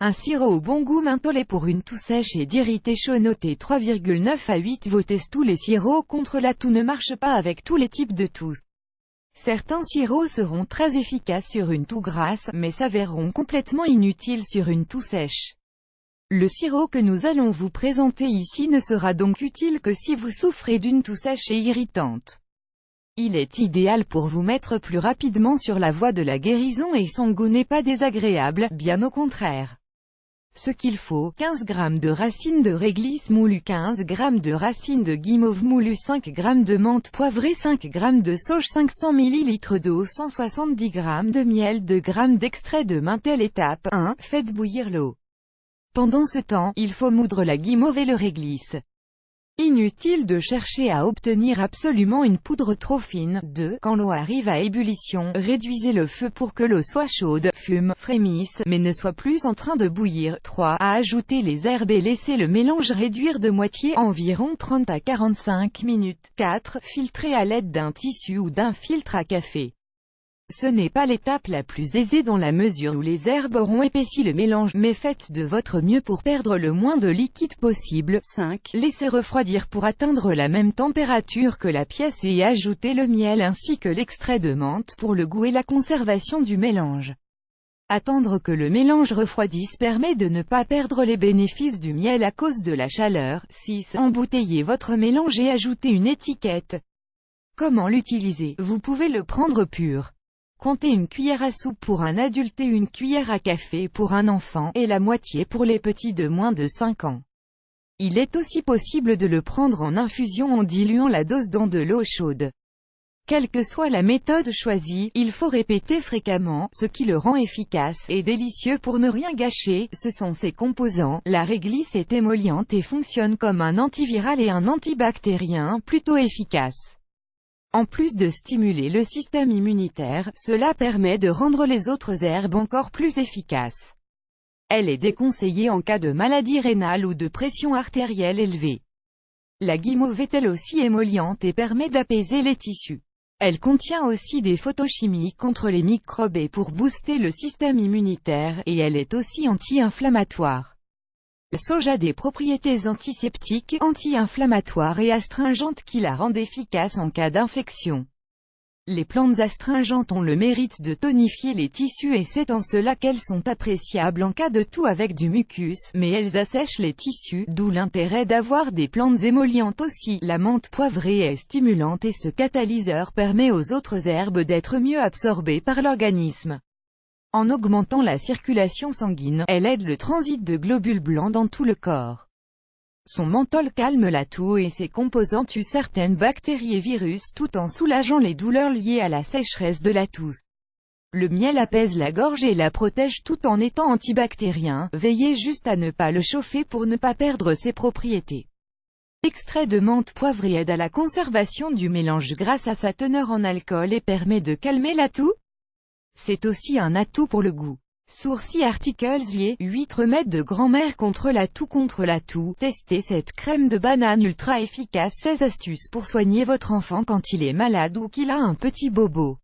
Un sirop au bon goût mentholé pour une toux sèche et d'irrité chaud. Noté 3,9 à 8. Vos tests. Tous les sirops contre la toux ne marchent pas avec tous les types de toux. Certains sirops seront très efficaces sur une toux grasse, mais s'avéreront complètement inutiles sur une toux sèche. Le sirop que nous allons vous présenter ici ne sera donc utile que si vous souffrez d'une toux sèche et irritante. Il est idéal pour vous mettre plus rapidement sur la voie de la guérison et son goût n'est pas désagréable, bien au contraire. Ce qu'il faut: 15 g de racines de réglisse moulues, 15 g de racines de guimauve moulues, 5 g de menthe poivrée, 5 g de sauge, 500 ml d'eau, 170 g de miel, 2 g d'extrait de menthe. Étape 1. Faites bouillir l'eau. Pendant ce temps, il faut moudre la guimauve et le réglisse. Inutile de chercher à obtenir absolument une poudre trop fine. 2. Quand l'eau arrive à ébullition, réduisez le feu pour que l'eau soit chaude, fume, frémisse, mais ne soit plus en train de bouillir. 3. Ajoutez les herbes et laissez le mélange réduire de moitié, environ 30 à 45 minutes. 4. Filtrez à l'aide d'un tissu ou d'un filtre à café. Ce n'est pas l'étape la plus aisée dans la mesure où les herbes auront épaissi le mélange, mais faites de votre mieux pour perdre le moins de liquide possible. 5. Laissez refroidir pour atteindre la même température que la pièce et ajoutez le miel ainsi que l'extrait de menthe pour le goût et la conservation du mélange. Attendre que le mélange refroidisse permet de ne pas perdre les bénéfices du miel à cause de la chaleur. 6. Embouteillez votre mélange et ajoutez une étiquette. Comment l'utiliser? Vous pouvez le prendre pur. Comptez une cuillère à soupe pour un adulte et une cuillère à café pour un enfant, et la moitié pour les petits de moins de 5 ans. Il est aussi possible de le prendre en infusion en diluant la dose dans de l'eau chaude. Quelle que soit la méthode choisie, il faut répéter fréquemment, ce qui le rend efficace et délicieux pour ne rien gâcher. Ce sont ses composants. La réglisse est émolliente et fonctionne comme un antiviral et un antibactérien plutôt efficace. En plus de stimuler le système immunitaire, cela permet de rendre les autres herbes encore plus efficaces. Elle est déconseillée en cas de maladie rénale ou de pression artérielle élevée. La guimauve est elle aussi émolliente et permet d'apaiser les tissus. Elle contient aussi des phytochimies contre les microbes et pour booster le système immunitaire, et elle est aussi anti-inflammatoire. Le sauge a des propriétés antiseptiques, anti-inflammatoires et astringentes qui la rendent efficace en cas d'infection. Les plantes astringentes ont le mérite de tonifier les tissus et c'est en cela qu'elles sont appréciables en cas de toux avec du mucus, mais elles assèchent les tissus, d'où l'intérêt d'avoir des plantes émollientes aussi. La menthe poivrée est stimulante et ce catalyseur permet aux autres herbes d'être mieux absorbées par l'organisme. En augmentant la circulation sanguine, elle aide le transit de globules blancs dans tout le corps. Son menthol calme la toux et ses composants tuent certaines bactéries et virus tout en soulageant les douleurs liées à la sécheresse de la toux. Le miel apaise la gorge et la protège tout en étant antibactérien. Veillez juste à ne pas le chauffer pour ne pas perdre ses propriétés. L'extrait de menthe poivrée aide à la conservation du mélange grâce à sa teneur en alcool et permet de calmer la toux. C'est aussi un atout pour le goût. Sourcy Articles liés, 8 remèdes de grand-mère contre la toux. Testez cette crème de banane ultra efficace. 16 astuces pour soigner votre enfant quand il est malade ou qu'il a un petit bobo.